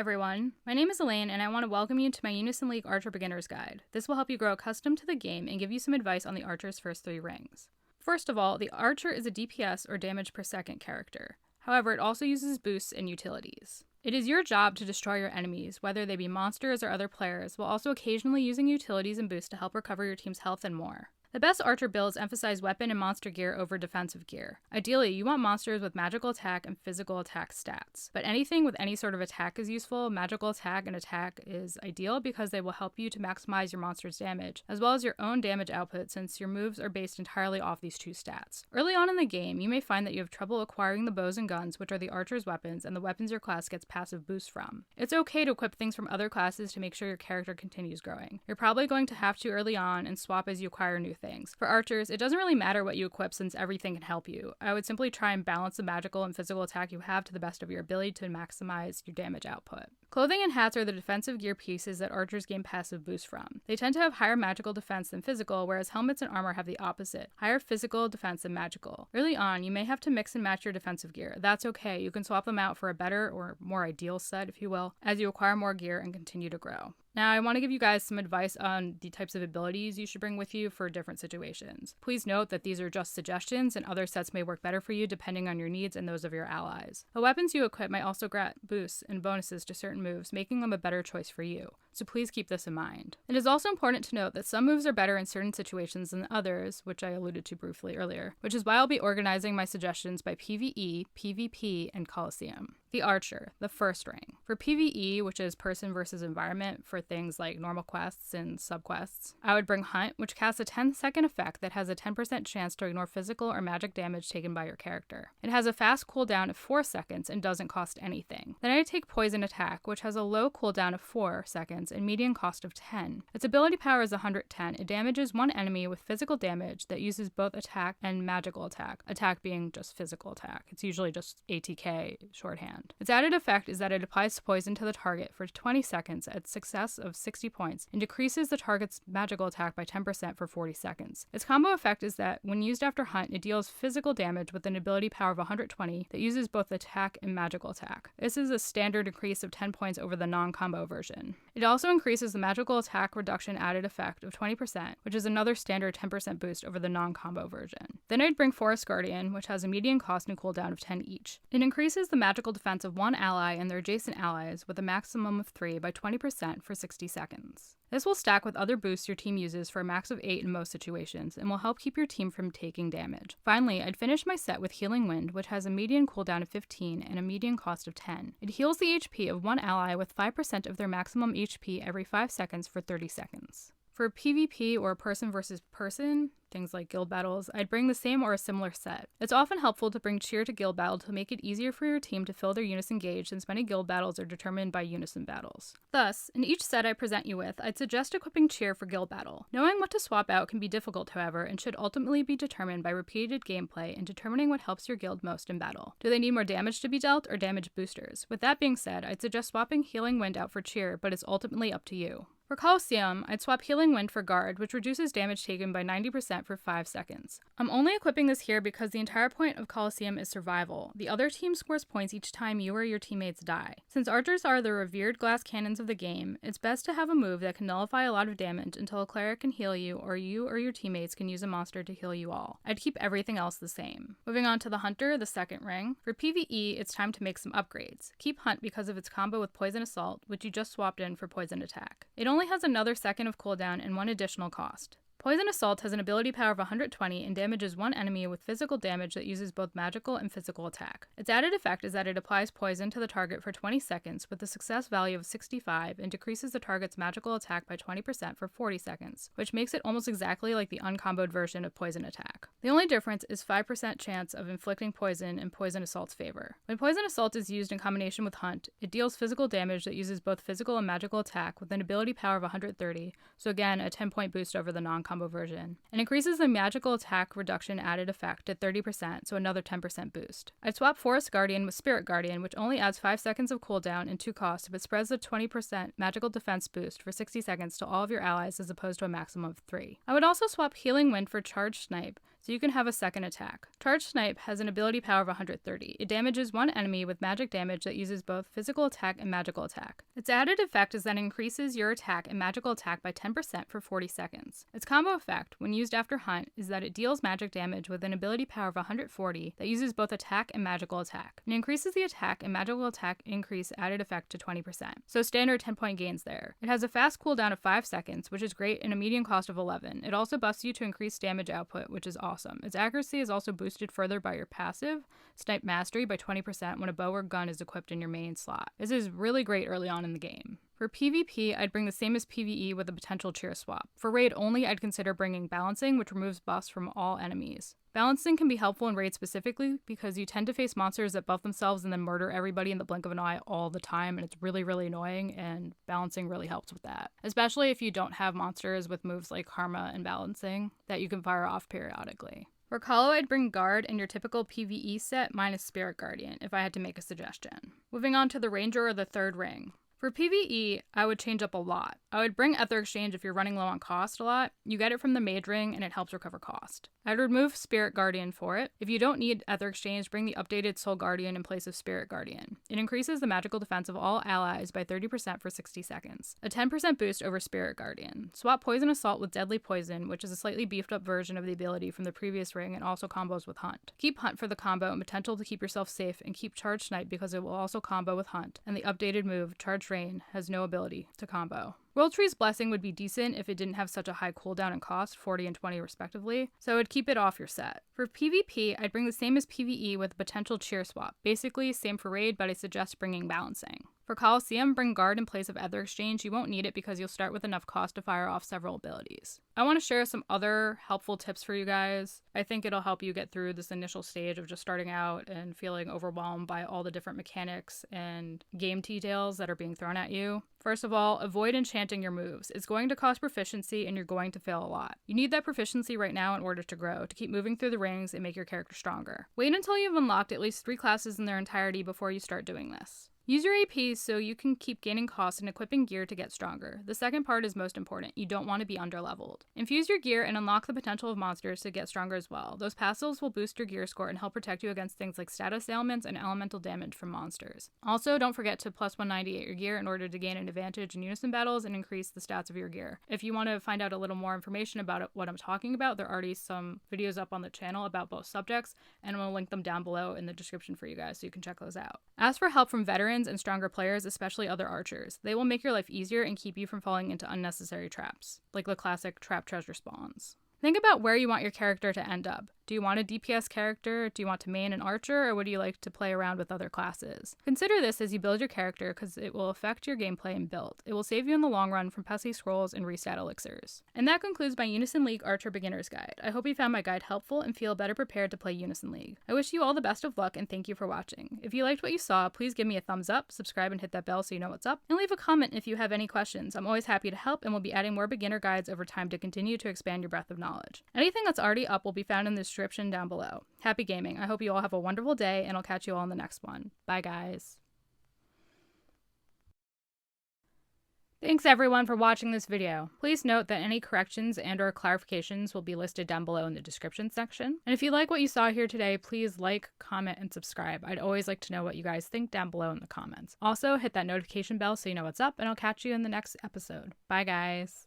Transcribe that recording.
everyone, my name is Elaine and I want to welcome you to my Unison League Archer Beginner's Guide. This will help you grow accustomed to the game and give you some advice on the Archer's first 3 rings. First of all, the Archer is a DPS or damage per second character. However, it also uses boosts and utilities. It is your job to destroy your enemies, whether they be monsters or other players, while also occasionally using utilities and boosts to help recover your team's health and more. The best Archer builds emphasize weapon and monster gear over defensive gear. Ideally, you want monsters with magical attack and physical attack stats. But anything with any sort of attack is useful. Magical attack and attack is ideal because they will help you to maximize your monster's damage, as well as your own damage output since your moves are based entirely off these 2 stats. Early on in the game, you may find that you have trouble acquiring the bows and guns, which are the Archer's weapons, and the weapons your class gets passive boosts from. It's okay to equip things from other classes to make sure your character continues growing. You're probably going to have to early on and swap as you acquire new things. For archers, it doesn't really matter what you equip since everything can help you. I would simply try and balance the magical and physical attack you have to the best of your ability to maximize your damage output. Clothing and hats are the defensive gear pieces that archers gain passive boosts from. They tend to have higher magical defense than physical, whereas helmets and armor have the opposite, higher physical defense than magical. Early on, you may have to mix and match your defensive gear. That's okay, you can swap them out for a better or more ideal set, if you will, as you acquire more gear and continue to grow. Now, I want to give you guys some advice on the types of abilities you should bring with you for different situations. Please note that these are just suggestions and other sets may work better for you depending on your needs and those of your allies. The weapons you equip might also grant boosts and bonuses to certain moves, making them a better choice for you. So please keep this in mind. It is also important to note that some moves are better in certain situations than others, which I alluded to briefly earlier, which is why I'll be organizing my suggestions by PvE, PvP, and Coliseum. The Archer, the first ring. For PvE, which is person versus environment for things like normal quests and subquests, I would bring Hunt, which casts a 10-second effect that has a 10% chance to ignore physical or magic damage taken by your character. It has a fast cooldown of 4 seconds and doesn't cost anything. Then I take Poison Attack, which has a low cooldown of 4 seconds and median cost of 10. Its ability power is 110. It damages one enemy with physical damage that uses both attack and magical attack, attack being just physical attack. It's usually just ATK shorthand. Its added effect is that it applies poison to the target for 20 seconds at success of 60 points and decreases the target's magical attack by 10% for 40 seconds. Its combo effect is that when used after Hunt, it deals physical damage with an ability power of 120 that uses both attack and magical attack. This is a standard increase of 10 points over the non-combo version. It also increases the magical attack reduction added effect of 20%, which is another standard 10% boost over the non-combo version. Then I'd bring Forest Guardian, which has a median cost and cooldown of 10 each. It increases the magical defense of one ally and their adjacent allies with a maximum of 3 by 20% for 60 seconds. This will stack with other boosts your team uses for a max of 8 in most situations and will help keep your team from taking damage. Finally, I'd finish my set with Healing Wind, which has a median cooldown of 15 and a median cost of 10. It heals the HP of one ally with 5% of their maximum HP every 5 seconds for 30 seconds. For PvP or person versus person, things like guild battles, I'd bring the same or a similar set. It's often helpful to bring cheer to guild battle to make it easier for your team to fill their unison gauge since many guild battles are determined by unison battles. Thus, in each set I present you with, I'd suggest equipping cheer for guild battle. Knowing what to swap out can be difficult, however, and should ultimately be determined by repeated gameplay and determining what helps your guild most in battle. Do they need more damage to be dealt or damage boosters? With that being said, I'd suggest swapping Healing Wind out for cheer, but it's ultimately up to you. For Coliseum, I'd swap Healing Wind for Guard, which reduces damage taken by 90% for 5 seconds. I'm only equipping this here because the entire point of Coliseum is survival. The other team scores points each time you or your teammates die. Since archers are the revered glass cannons of the game, it's best to have a move that can nullify a lot of damage until a cleric can heal you or your teammates can use a monster to heal you all. I'd keep everything else the same. Moving on to the Hunter, the second ring. For PvE, it's time to make some upgrades. Keep Hunt because of its combo with Poison Assault, which you just swapped in for Poison Attack. It only has another second of cooldown and 1 additional cost. Poison Assault has an ability power of 120 and damages one enemy with physical damage that uses both magical and physical attack. Its added effect is that it applies poison to the target for 20 seconds with a success value of 65 and decreases the target's magical attack by 20% for 40 seconds, which makes it almost exactly like the uncomboed version of Poison Attack. The only difference is 5% chance of inflicting poison in Poison Assault's favor. When Poison Assault is used in combination with Hunt, it deals physical damage that uses both physical and magical attack with an ability power of 130, so again a 10-point boost over the non combo version. It increases the magical attack reduction added effect to 30%, so another 10% boost. I'd swap Forest Guardian with Spirit Guardian, which only adds 5 seconds of cooldown and 2 costs, but spreads the 20% magical defense boost for 60 seconds to all of your allies as opposed to a maximum of 3. I would also swap Healing Wind for Charged Snipe, so you can have a second attack. Charged Snipe has an ability power of 130. It damages one enemy with magic damage that uses both physical attack and magical attack. Its added effect is that it increases your attack and magical attack by 10% for 40 seconds. Its combo effect, when used after Hunt, is that it deals magic damage with an ability power of 140 that uses both attack and magical attack. It increases the attack and magical attack increase added effect to 20%. So standard 10-point gains there. It has a fast cooldown of 5 seconds, which is great, and a median cost of 11. It also buffs you to increase damage output, which is awesome. Its accuracy is also boosted further by your passive, Snipe Mastery, by 20% when a bow or gun is equipped in your main slot. This is really great early on in the game. For PvP, I'd bring the same as PvE with a potential cheer swap. For raid only, I'd consider bringing Balancing, which removes buffs from all enemies. Balancing can be helpful in raid specifically because you tend to face monsters that buff themselves and then murder everybody in the blink of an eye all the time, and it's really, really annoying, and Balancing really helps with that. Especially if you don't have monsters with moves like Karma and Balancing that you can fire off periodically. For Calo, I'd bring Guard and your typical PvE set minus Spirit Guardian if I had to make a suggestion. Moving on to the Ranger or the third ring. For PvE, I would change up a lot. I would bring Ether Exchange if you're running low on cost a lot. You get it from the Mage Ring and it helps recover cost. I'd remove Spirit Guardian for it. If you don't need Ether Exchange, bring the updated Soul Guardian in place of Spirit Guardian. It increases the magical defense of all allies by 30% for 60 seconds. A 10% boost over Spirit Guardian. Swap Poison Assault with Deadly Poison, which is a slightly beefed up version of the ability from the previous ring and also combos with Hunt. Keep Hunt for the combo and potential to keep yourself safe, and keep Charged Snipe because it will also combo with Hunt, and the updated move, Charged Rain, has no ability to combo. World Tree's Blessing would be decent if it didn't have such a high cooldown and cost, 40 and 20 respectively, so I'd keep it off your set. For PvP, I'd bring the same as PvE with a potential cheer swap. Basically, same for raid, but I suggest bringing Balancing. For Coliseum, bring Guard in place of Ether Exchange. You won't need it because you'll start with enough cost to fire off several abilities. I want to share some other helpful tips for you guys. I think it'll help you get through this initial stage of just starting out and feeling overwhelmed by all the different mechanics and game details that are being thrown at you. First of all, avoid enchanting your moves. It's going to cost proficiency and you're going to fail a lot. You need that proficiency right now in order to grow, to keep moving through the rings and make your character stronger. Wait until you've unlocked at least 3 classes in their entirety before you start doing this. Use your APs so you can keep gaining cost and equipping gear to get stronger. The second part is most important. You don't want to be underleveled. Infuse your gear and unlock the potential of monsters to get stronger as well. Those passives will boost your gear score and help protect you against things like status ailments and elemental damage from monsters. Also, don't forget to plus 198 your gear in order to gain an advantage in unison battles and increase the stats of your gear. If you want to find out a little more information about what I'm talking about, there are already some videos up on the channel about both subjects, and I'm going to link them down below in the description for you guys so you can check those out. Ask for help from veterans and stronger players, especially other archers. They will make your life easier and keep you from falling into unnecessary traps, like the classic trap treasure spawns. Think about where you want your character to end up. Do you want a DPS character? Do you want to main an archer? Or would you like to play around with other classes? Consider this as you build your character because it will affect your gameplay and build. It will save you in the long run from pesky scrolls and restat elixirs. And that concludes my Unison League Archer Beginner's Guide. I hope you found my guide helpful and feel better prepared to play Unison League. I wish you all the best of luck and thank you for watching. If you liked what you saw, please give me a thumbs up, subscribe and hit that bell so you know what's up, and leave a comment if you have any questions. I'm always happy to help and will be adding more beginner guides over time to continue to expand your breadth of knowledge. Anything that's already up will be found in the description down below. Happy gaming. I hope you all have a wonderful day, and I'll catch you all in the next one. Bye, guys. Thanks everyone for watching this video. Please note that any corrections and or clarifications will be listed down below in the description section. And if you like what you saw here today, please like, comment, and subscribe. I'd always like to know what you guys think down below in the comments. Also, hit that notification bell so you know what's up, and I'll catch you in the next episode. Bye, guys.